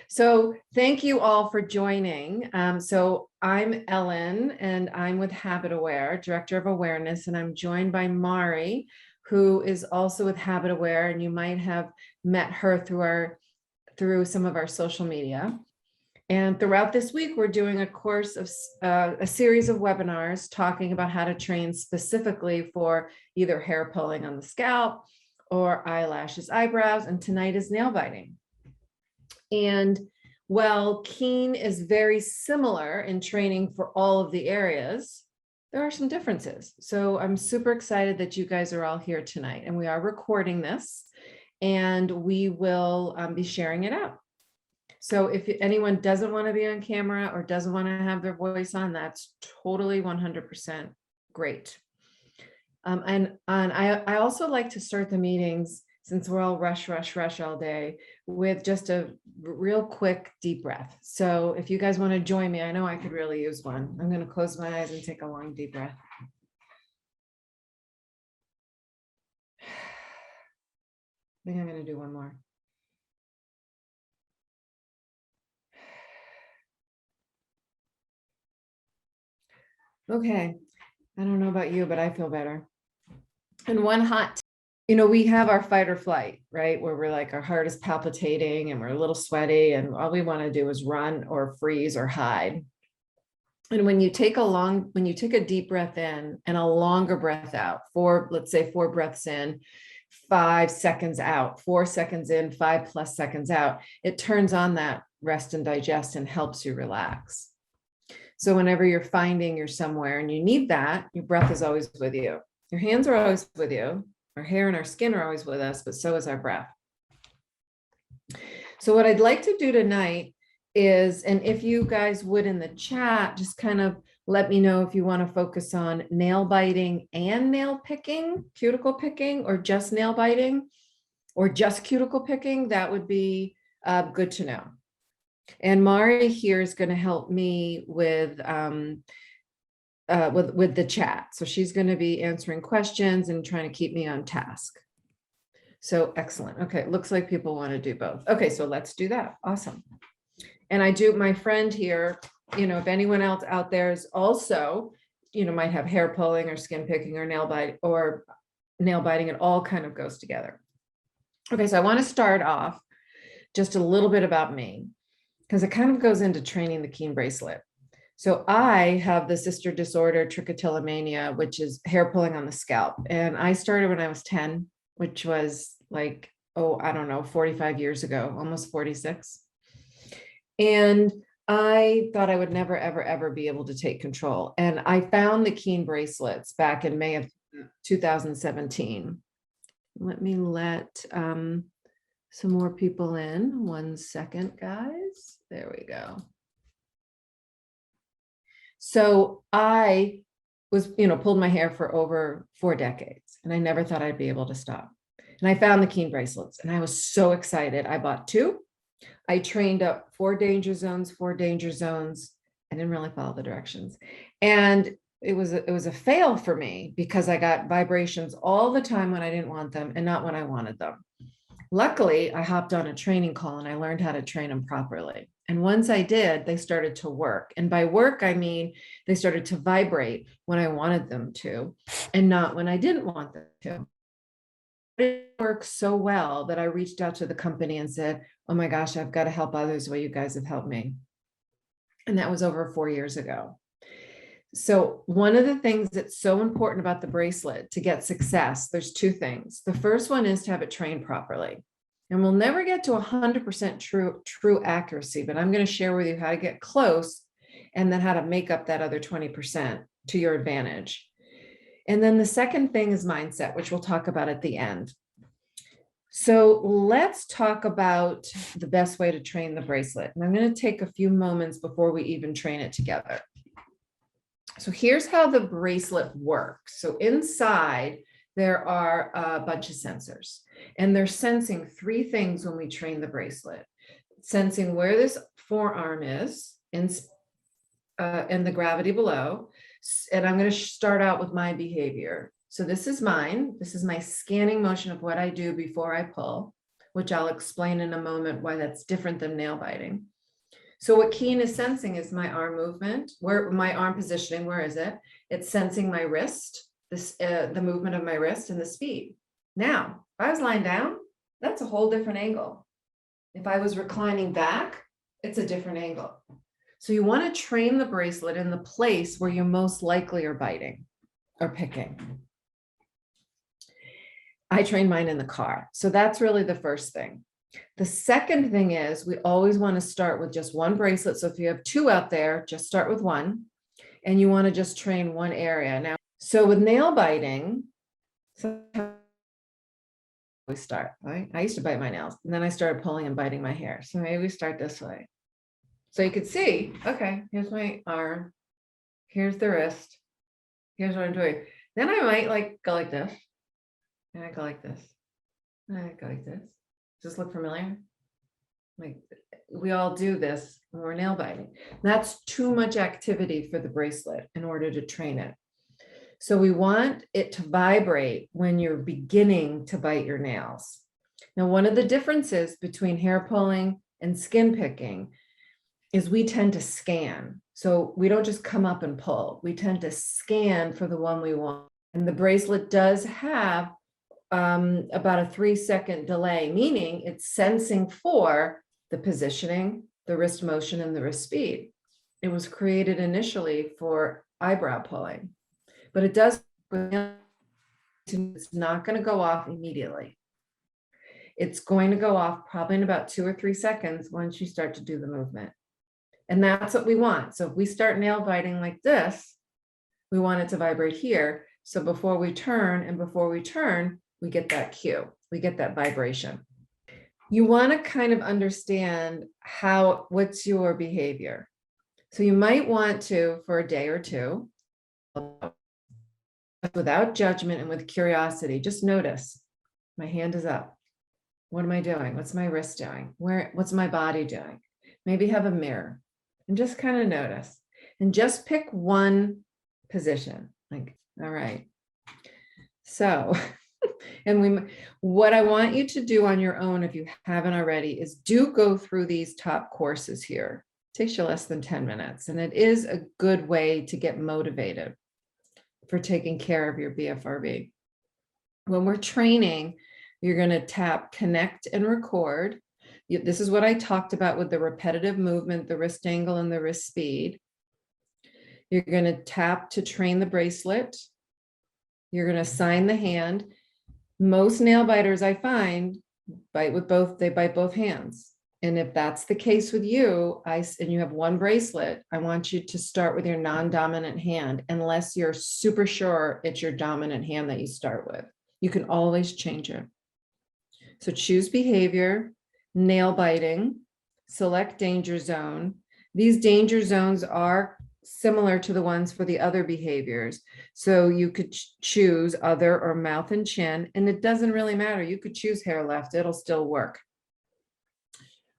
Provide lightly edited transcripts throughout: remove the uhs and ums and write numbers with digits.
So thank you all for joining. So I'm Ellen and I'm with Habit Aware, Director of Awareness, and I'm joined by Mari, who is also with Habit Aware, and you might have met her through some of our social media. And throughout this week, we're doing a course of a series of webinars talking about how to train specifically for either hair pulling on the scalp or eyelashes, eyebrows, and tonight is nail biting. And while Keen is very similar in training for all of the areas, there are some differences. So I'm super excited that you guys are all here tonight, and we are recording this and we will be sharing it out. So if anyone doesn't want to be on camera or doesn't want to have their voice on, that's totally 100% great. And I also like to start the meetings, since we're all rush all day, with just a real quick deep breath. So if you guys want to join me, I know I could really use one. I'm going to close my eyes and take a long deep breath. I think I'm going to do one more. Okay, I don't know about you, but I feel better. And one hot, we have our fight or flight, right? Where we're like, our heart is palpitating and we're a little sweaty and all we want to do is run or freeze or hide. And when you take a deep breath in and a longer breath out, let's say 4 breaths in, 5 seconds out, 4 seconds in, 5+ seconds out, it turns on that rest and digest and helps you relax. So whenever you're finding you're somewhere and you need that, your breath is always with you. Your hands are always with you. Our hair and our skin are always with us, but so is our breath. So what I'd like to do tonight is, and if you guys would in the chat, just kind of let me know if you want to focus on nail biting and nail picking, cuticle picking, or just nail biting, or just cuticle picking. That would be good to know. And Mari here is going to help me with the chat. So she's going to be answering questions and trying to keep me on task. So excellent. Okay, it looks like people want to do both. Okay, so let's do that. Awesome. And my friend here, if anyone else out there is also, might have hair pulling or skin picking or nail biting, it all kind of goes together. Okay, so I want to start off just a little bit about me, because it kind of goes into training the Keen bracelet. So I have the sister disorder trichotillomania, which is hair pulling on the scalp. And I started when I was 10, which was like, 45 years ago, almost 46. And I thought I would never, ever, ever be able to take control. And I found the Keen bracelets back in May of 2017. Let me let some more people in. 1 second, guys. There we go. So I was, pulled my hair for over 4 decades, and I never thought I'd be able to stop. And I found the Keen bracelets, and I was so excited. I bought 2. I trained up 4 danger zones. I didn't really follow the directions. And it was a fail for me, because I got vibrations all the time when I didn't want them and not when I wanted them. Luckily, I hopped on a training call and I learned how to train them properly. And once I did, they started to work. And by work, I mean, they started to vibrate when I wanted them to and not when I didn't want them to. It worked so well that I reached out to the company and said, oh my gosh, I've got to help others the way you guys have helped me. And that was over 4 years ago. So one of the things that's so important about the bracelet to get success, there's 2 things. The first one is to have it trained properly. And we'll never get to 100% true accuracy, but I'm going to share with you how to get close and then how to make up that other 20% to your advantage. And then the second thing is mindset, which we'll talk about at the end. So let's talk about the best way to train the bracelet. And I'm going to take a few moments before we even train it together. So here's how the bracelet works. So inside, there are a bunch of sensors, and they're sensing 3 things when we train the bracelet. Sensing where this forearm is and the gravity below. And I'm going to start out with my behavior. So this is mine. This is my scanning motion of what I do before I pull. which I'll explain in a moment why that's different than nail biting. So what Keen is sensing is my arm movement, where my arm positioning, where is it? It's sensing my wrist, the movement of my wrist and the speed. Now, if I was lying down, that's a whole different angle. If I was reclining back, it's a different angle. So you want to train the bracelet in the place where you most likely are biting or picking. I train mine in the car. So that's really the first thing. The second thing is we always want to start with just one bracelet. So if you have two out there, just start with one, and you want to just train one area. Now, so with nail biting, so we start, right? I used to bite my nails, and then I started pulling and biting my hair. So maybe we start this way. So you could see, okay, here's my arm, here's the wrist, here's what I'm doing. Then I might like go like this, and I go like this, and I go like this. Does this look familiar? Like we all do this when we're nail biting. That's too much activity for the bracelet in order to train it. So we want it to vibrate when you're beginning to bite your nails. Now, one of the differences between hair pulling and skin picking is we tend to scan. So we don't just come up and pull. We tend to scan for the one we want. And the bracelet does have about a 3-second delay, meaning it's sensing for the positioning, the wrist motion, and the wrist speed. It was created initially for eyebrow pulling, but it does, it's not going to go off immediately. It's going to go off probably in about 2 or 3 seconds once you start to do the movement. And that's what we want. So if we start nail biting like this, we want it to vibrate here. So before we turn, we get that cue, we get that vibration. You want to kind of understand what's your behavior. So you might want to, for a day or two, without judgment and with curiosity, just notice my hand is up. What am I doing? What's my wrist doing? What's my body doing? Maybe have a mirror and just kind of notice and just pick one position. Like, all right. So, and what I want you to do on your own, if you haven't already, is do go through these top courses here. It takes you less than 10 minutes. And it is a good way to get motivated for taking care of your BFRB. When we're training, you're going to tap connect and record. This is what I talked about with the repetitive movement, the wrist angle, and the wrist speed. You're going to tap to train the bracelet. You're going to assign the hand. Most nail biters I find bite both hands. And if that's the case with you, and you have one bracelet, I want you to start with your non-dominant hand, unless you're super sure it's your dominant hand that you start with. You can always change it. So choose behavior, nail biting, select danger zone. These danger zones are similar to the ones for the other behaviors. So you could choose other or mouth and chin, and it doesn't really matter. You could choose hair left, it'll still work.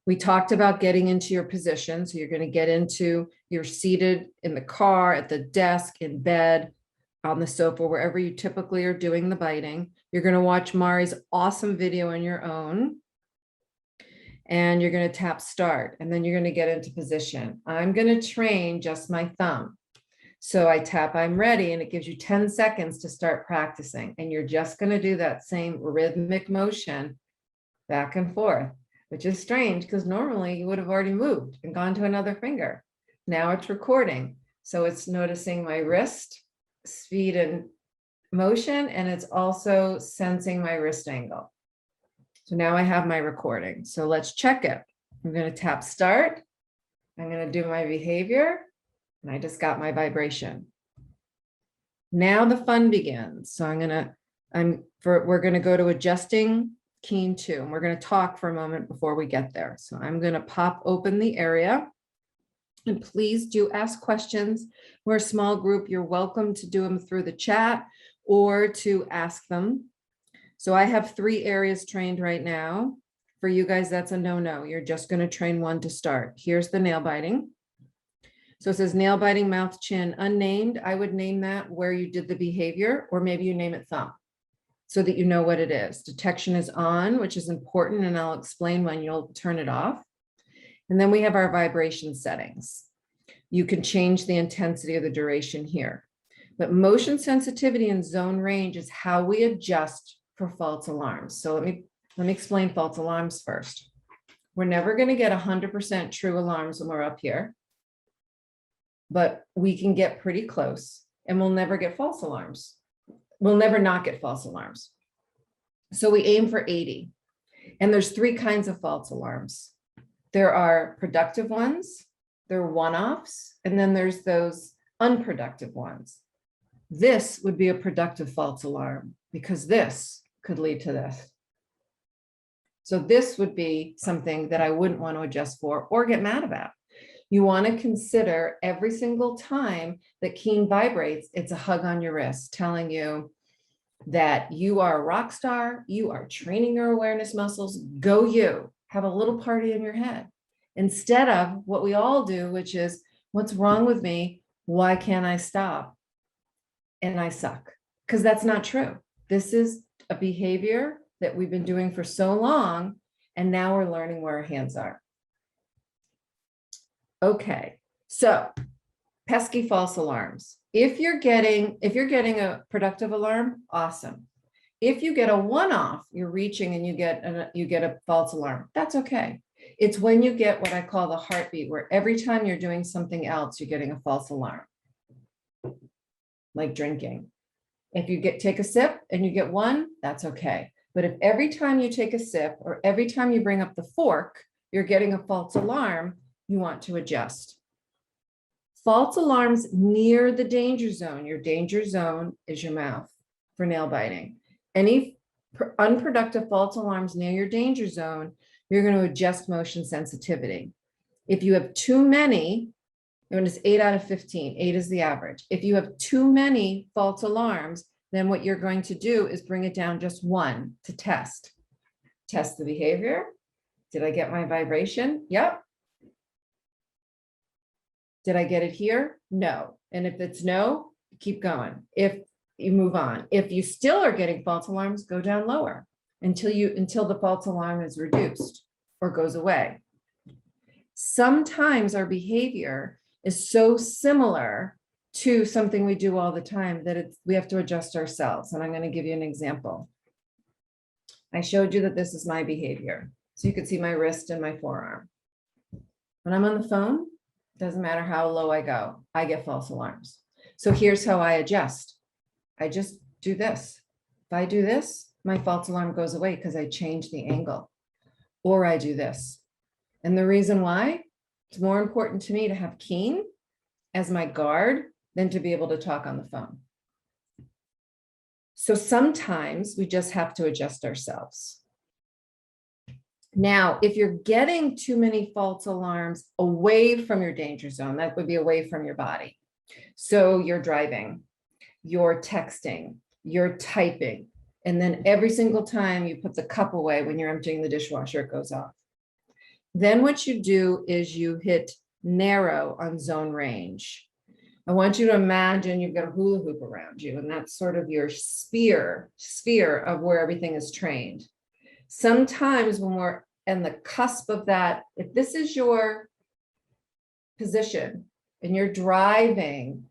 We talked about getting into your position. So you're going to get into, you're seated in the car, at the desk, in bed, on the sofa, wherever you typically are doing the biting. You're going to watch Mari's awesome video on your own. And you're going to tap start, and then you're going to get into position. I'm going to train just my thumb. So I tap, I'm ready, and it gives you 10 seconds to start practicing. And you're just going to do that same rhythmic motion back and forth, which is strange because normally you would have already moved and gone to another finger. Now it's recording. So it's noticing my wrist, speed and motion, and it's also sensing my wrist angle. So now I have my recording. So let's check it. I'm going to tap start. I'm going to do my behavior, and I just got my vibration. Now the fun begins. So we're going to go to adjusting Keen2, and we're going to talk for a moment before we get there. So I'm going to pop open the area, and please do ask questions. We're a small group. You're welcome to do them through the chat or to ask them. So I have 3 areas trained right now. For you guys, that's a no-no. You're just going to train one to start. Here's the nail biting. So it says nail biting, mouth, chin, unnamed. I would name that where you did the behavior, or maybe you name it thumb. so that you know what it is. Detection is on, which is important, and I'll explain when you'll turn it off. And then we have our vibration settings. You can change the intensity or the duration here. But motion sensitivity and zone range is how we adjust for false alarms. So let me explain false alarms first. We're never going to get 100% true alarms when we're up here, but we can get pretty close, and we'll never get false alarms. We'll never not get false alarms. So we aim for 80. And there's 3 kinds of false alarms. There are productive ones, there are one-offs, and then there's those unproductive ones. This would be a productive false alarm because this could lead to this. So this would be something that I wouldn't want to adjust for or get mad about. You want to consider every single time that Keen vibrates, it's a hug on your wrist telling you that you are a rock star, you are training your awareness muscles, go you, have a little party in your head. Instead of what we all do, which is, what's wrong with me? Why can't I stop? And I suck. Because that's not true. This is a behavior that we've been doing for so long, and now we're learning where our hands are. Okay, so pesky false alarms. If you're getting a productive alarm, awesome. If you get a one-off, you're reaching and you get a false alarm, that's okay. It's when you get what I call the heartbeat, where every time you're doing something else, you're getting a false alarm, like drinking. If you take a sip and you get one, that's okay. But if every time you take a sip or every time you bring up the fork, you're getting a false alarm, you want to adjust. False alarms near the danger zone. Your danger zone is your mouth for nail biting. Any unproductive false alarms near your danger zone, you're going to adjust motion sensitivity. If you have too many, and it's 8 out of 15, 8 is the average. If you have too many false alarms, then what you're going to do is bring it down just 1 to test. Test the behavior. Did I get my vibration? Yep. Did I get it here? No. And if it's no, keep going. If you move on. If you still are getting false alarms, go down lower until the false alarm is reduced or goes away. Sometimes our behavior is so similar to something we do all the time that we have to adjust ourselves. And I'm going to give you an example. I showed you that this is my behavior. So you could see my wrist and my forearm. When I'm on the phone, doesn't matter how low I go, I get false alarms. So here's how I adjust. I just do this. If I do this, my false alarm goes away because I change the angle. Or I do this. And the reason why, it's more important to me to have Keen as my guard than to be able to talk on the phone. So sometimes we just have to adjust ourselves. Now, if you're getting too many false alarms away from your danger zone, that would be away from your body. So you're driving, you're texting, you're typing, and then every single time you put the cup away when you're emptying the dishwasher, it goes off. Then what you do is you hit narrow on zone range. I want you to imagine you've got a hula hoop around you, and that's sort of your sphere of where everything is trained. Sometimes when we're in the cusp of that, if this is your position and you're driving,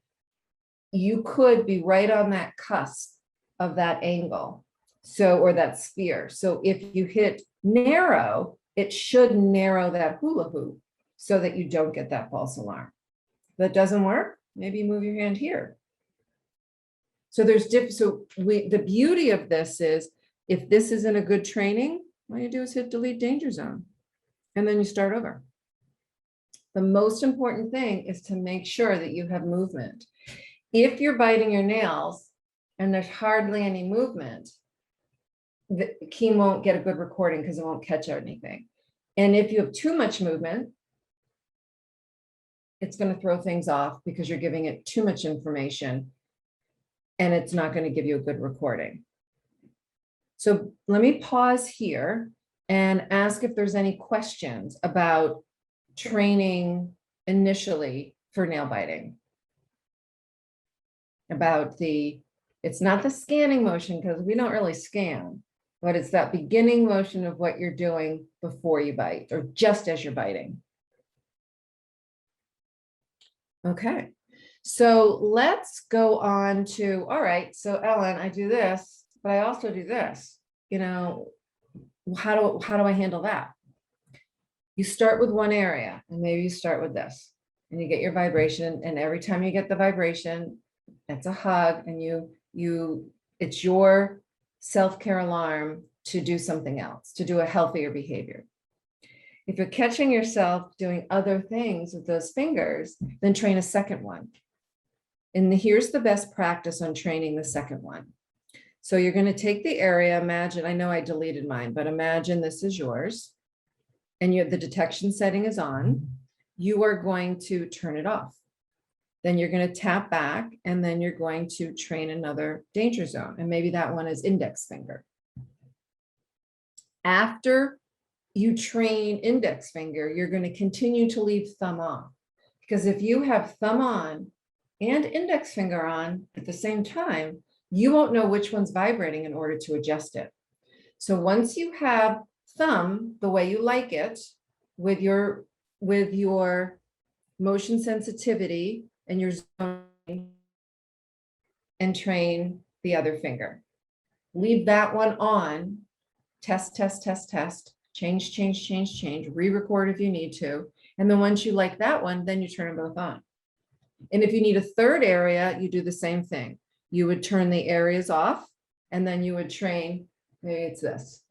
you could be right on that cusp of that angle, or that sphere. So if you hit narrow, it should narrow that hula hoop so that you don't get that false alarm. If that doesn't work, maybe you move your hand here. So the beauty of this is, if this isn't a good training, all you do is hit delete danger zone, and then you start over. The most important thing is to make sure that you have movement. If you're biting your nails and there's hardly any movement, the Keen won't get a good recording because it won't catch anything. And if you have too much movement, it's going to throw things off because you're giving it too much information, and it's not going to give you a good recording. So let me pause here and ask if there's any questions about training initially for nail biting, about the It's not the scanning motion because we don't really scan, but it's that beginning motion of what you're doing before you bite or just as you're biting. Okay, so let's go on to, all right, so Ellen, I do this, but I also do this. You know, how do I handle that? You start with one area and maybe you start with this and you get your vibration, and every time you get the vibration, it's a hug, and it's your self-care alarm to do something else, to do a healthier behavior. If you're catching yourself doing other things with those fingers, then train a second one. And here's the best practice on training the second one. So you're going to take the area, imagine, I know I deleted mine, but imagine this is yours and the detection setting is on. You are going to turn it off. Then you're going to tap back, and then you're going to train another danger zone. And maybe that one is index finger. After you train index finger, you're going to continue to leave thumb off. Because if you have thumb on and index finger on at the same time, you won't know which one's vibrating in order to adjust it. So once you have thumb the way you like it, with your motion sensitivity and your zone, and train the other finger. Leave that one on, test, test, test, test, change, change, change, change, re-record if you need to. And then once you like that one, then you turn them both on. And if you need a third area, you do the same thing. You would turn the areas off, and then you would train, maybe it's this.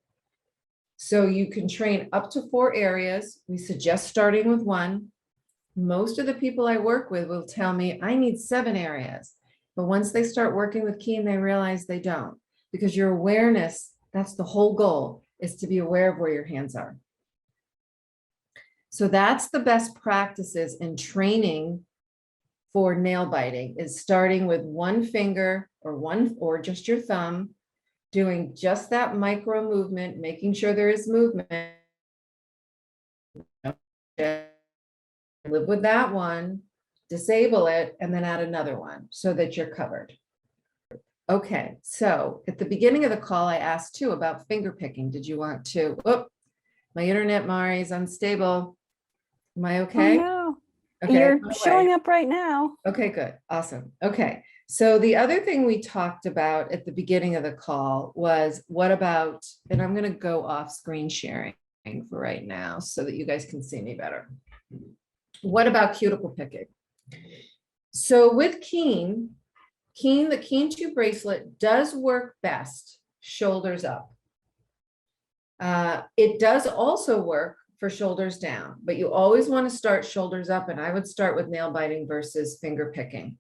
So you can train up to 4 areas. We suggest starting with 1. Most of the people I work with will tell me I need 7 areas. But once they start working with Keen, they realize they don't, because your awareness, that's the whole goal, is to be aware of where your hands are. So that's the best practices in training for nail biting, is starting with 1 finger or just your thumb, doing just that micro movement, making sure there is movement. Live with that one, disable it, and then add another one so that you're covered. Okay, so at the beginning of the call, I asked too about finger picking. Did you want to, oh, my internet, Mari, is unstable. Am I okay? Oh, no. Okay, You're showing up right now. Okay, good. Awesome. Okay. So the other thing we talked about at the beginning of the call was what about, and I'm going to go off screen sharing for right now so that you guys can see me better. What about cuticle picking? So with the Keen2 bracelet does work best shoulders up. It does also work for shoulders down, but you always want to start shoulders up, and I would start with nail biting versus finger picking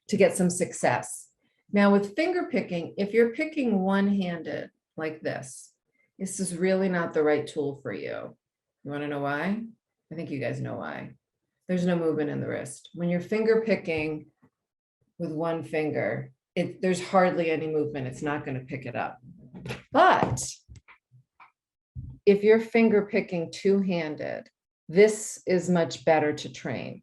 to get some success. Now with finger picking, if you're picking one-handed like this is really not the right tool for you. You want to know why? I think you guys know why. There's no movement in the wrist. When you're finger picking with one finger, there's hardly any movement. It's not going to pick it up. But if you're finger picking two-handed, this is much better to train.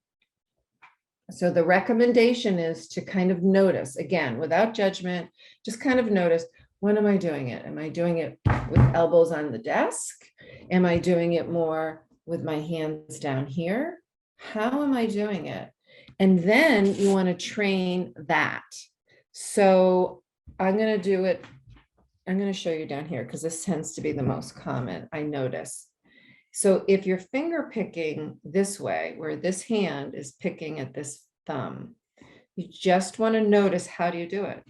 So the recommendation is to kind of notice, again, without judgment, just kind of notice, when am I doing it? Am I doing it with elbows on the desk? Am I doing it more with my hands down here? How am I doing it? And then you want to train that. So I'm going to do it. I'm going to show you down here because this tends to be the most common, I notice. So if you're finger picking this way, where this hand is picking at this thumb, you just want to notice, how do you do it?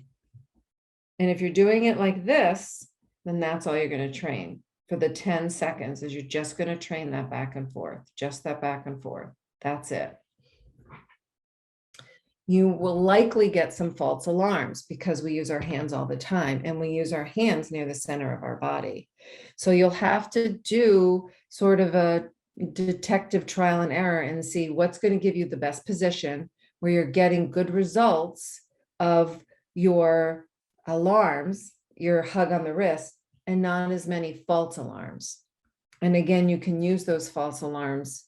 And if you're doing it like this, then that's all you're going to train for the 10 seconds, is you're just going to train that back and forth, just that back and forth. That's it. You will likely get some false alarms because we use our hands all the time, and we use our hands near the center of our body. So you'll have to do sort of a detective trial and error and see what's going to give you the best position where you're getting good results of your alarms, your hug on the wrist, and not as many false alarms. And again, you can use those false alarms,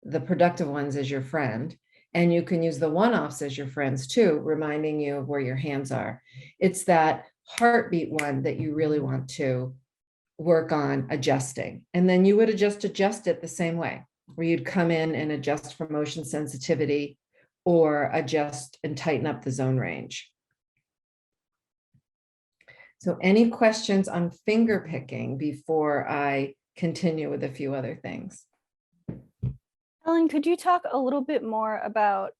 the productive ones, as your friend. And you can use the one-offs as your friends too, reminding you of where your hands are. It's that heartbeat one that you really want to work on adjusting. And then you would adjust it the same way, where you'd come in and adjust for motion sensitivity or adjust and tighten up the zone range. So any questions on finger picking before I continue with a few other things? Ellen, could you talk a little bit more about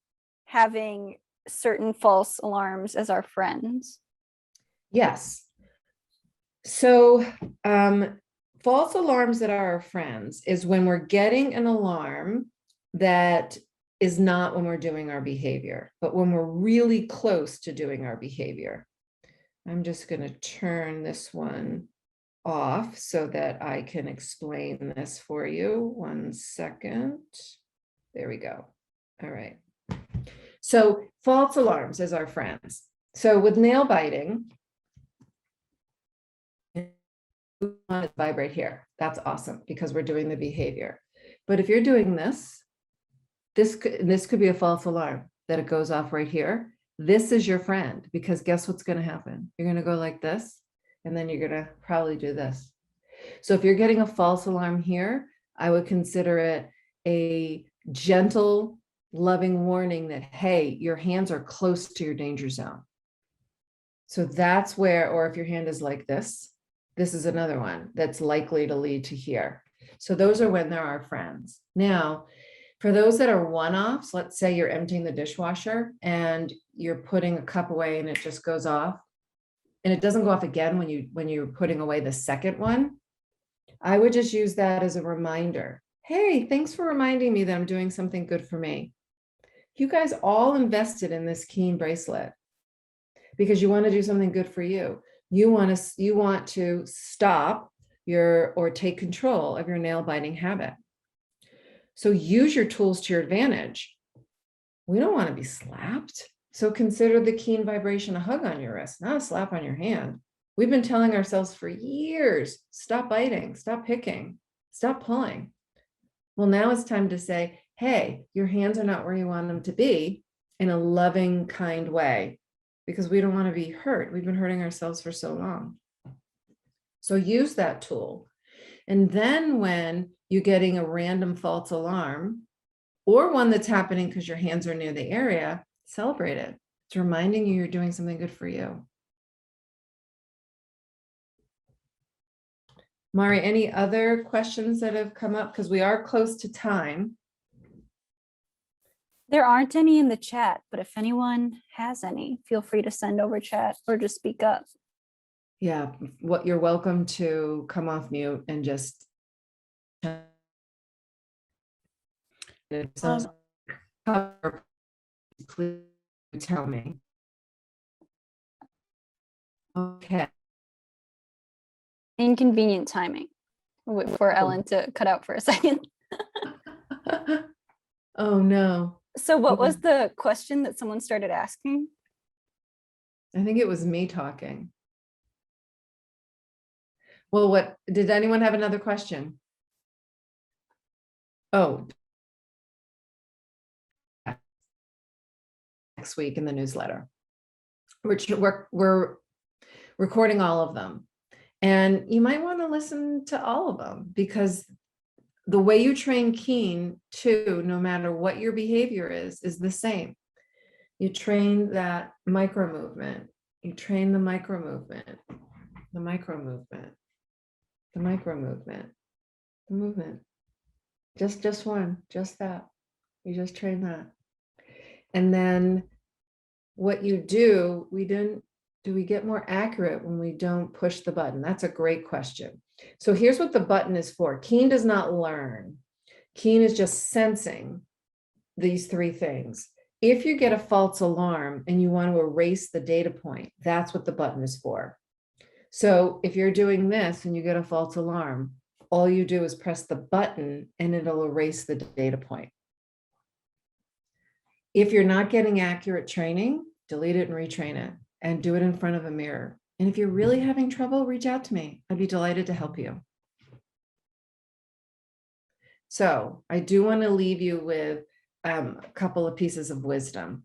having certain false alarms as our friends? Yes. So false alarms that are our friends is when we're getting an alarm that is not when we're doing our behavior, but when we're really close to doing our behavior. I'm just going to turn this one off so that I can explain this for you. 1 second. There we go. All right. So false alarms as our friends. So with nail biting, vibrate here. That's awesome because we're doing the behavior. But if you're doing this could be a false alarm that it goes off right here. This is your friend because guess what's going to happen? You're going to go like this, and then you're going to probably do this. So if you're getting a false alarm here, I would consider it a gentle, loving warning that, hey, your hands are close to your danger zone. So that's where, or if your hand is like this is another one that's likely to lead to here. So those are when there are friends. Now, for those that are one-offs, let's say you're emptying the dishwasher and you're putting a cup away and it just goes off, and it doesn't go off again when you're putting away the second one, I would just use that as a reminder. Hey, thanks for reminding me that I'm doing something good for me. You guys all invested in this Keen bracelet because you want to do something good for you. You want to stop or take control of your nail biting habit. So use your tools to your advantage. We don't want to be slapped. So consider the Keen vibration a hug on your wrist, not a slap on your hand. We've been telling ourselves for years, stop biting, stop picking, stop pulling. Well, now it's time to say, hey, your hands are not where you want them to be, in a loving, kind way, because we don't want to be hurt. We've been hurting ourselves for so long. So use that tool. And then when you're getting a random false alarm or one that's happening because your hands are near the area, celebrate it. It's reminding you you're doing something good for you. Mari, any other questions that have come up? Because we are close to time. There aren't any in the chat, but if anyone has any, feel free to send over chat or just speak up. Yeah, what you're welcome to come off mute and just please tell me. Okay. Inconvenient timing. Wait for Ellen to cut out for a second. Oh no. So what was the question that someone started asking? I think it was me talking. Well, what did anyone have another question? Oh, next week in the newsletter. We're recording all of them. And you might want to listen to all of them because the way you train Keen too, no matter what your behavior is the the You train that micro movement. You train the micro movement, the micro movement, the micro movement, the movement. Just one, just that. You just train that. And then what you do, do we get more accurate when we don't push the button? That's a great question. So here's what the button is for. Keen does not learn. Keen is just sensing these three things. If you get a false alarm and you want to erase the data point, that's what the button is for. So if you're doing this and you get a false alarm, all you do is press the button and it'll erase the data point. If you're not getting accurate training, delete it and retrain it and do it in front of a mirror. And if you're really having trouble, reach out to me. I'd be delighted to help you. So I do want to leave you with a couple of pieces of wisdom.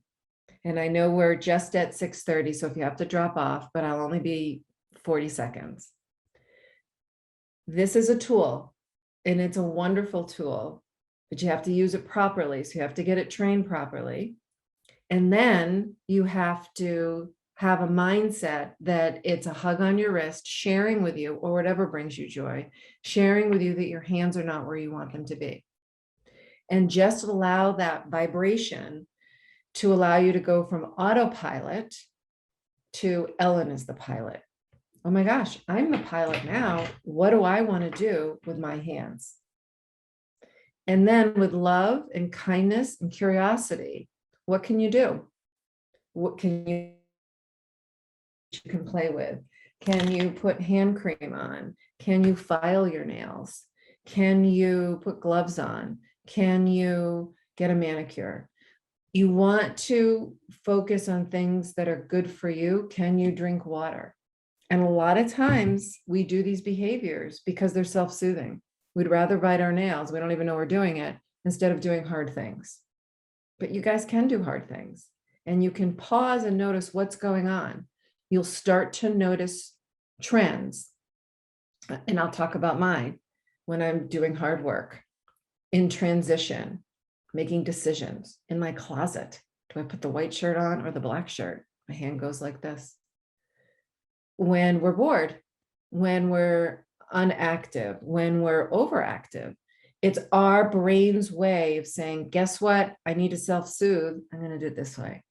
And I know we're just at 6:30, so if you have to drop off, but I'll only be 40 seconds. This is a tool, and it's a wonderful tool, but you have to use it properly. So you have to get it trained properly. And then you have to have a mindset that it's a hug on your wrist, sharing with you, or whatever brings you joy, sharing with you that your hands are not where you want them to be. And just allow that vibration to allow you to go from autopilot to Ellen is the pilot. Oh my gosh, I'm the pilot now. What do I want to do with my hands? And then with love and kindness and curiosity, what can you do? What can you can play with? Can you put hand cream on? Can you file your nails? Can you put gloves on? Can you get a manicure? You want to focus on things that are good for you. Can you drink water? And a lot of times we do these behaviors because they're self-soothing. We'd rather bite our nails. We don't even know we're doing it instead of doing hard things. But you guys can do hard things, and you can pause and notice what's going on. You'll start to notice trends. And I'll talk about mine when I'm doing hard work, in transition, making decisions in my closet. Do I put the white shirt on or the black shirt? My hand goes like this. When we're bored, when we're unactive, when we're overactive, it's our brain's way of saying, guess what? I need to self-soothe. I'm going to do it this way.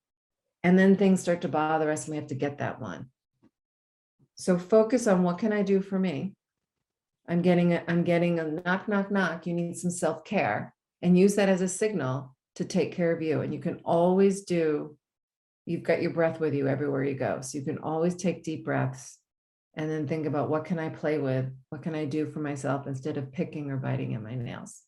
And then things start to bother us and we have to get that one. So focus on what can I do for me? I'm getting a knock, knock, knock. You need some self-care, and use that as a signal to take care of you. And you can always you've got your breath with you everywhere you go. So you can always take deep breaths and then think about, what can I play with? What can I do for myself instead of picking or biting at my nails?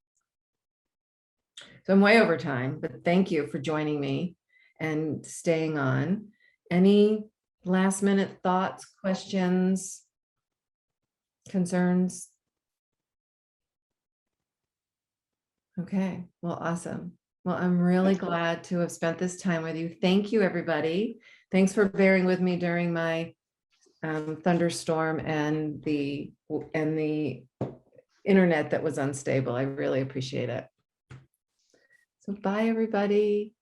So I'm way over time, but thank you for joining me and staying on. Any last minute thoughts, questions, concerns? Okay, well, awesome. Well, I'm really glad to have spent this time with you. Thank you, everybody. Thanks for bearing with me during my thunderstorm and the internet that was unstable. I really appreciate it. So bye, everybody.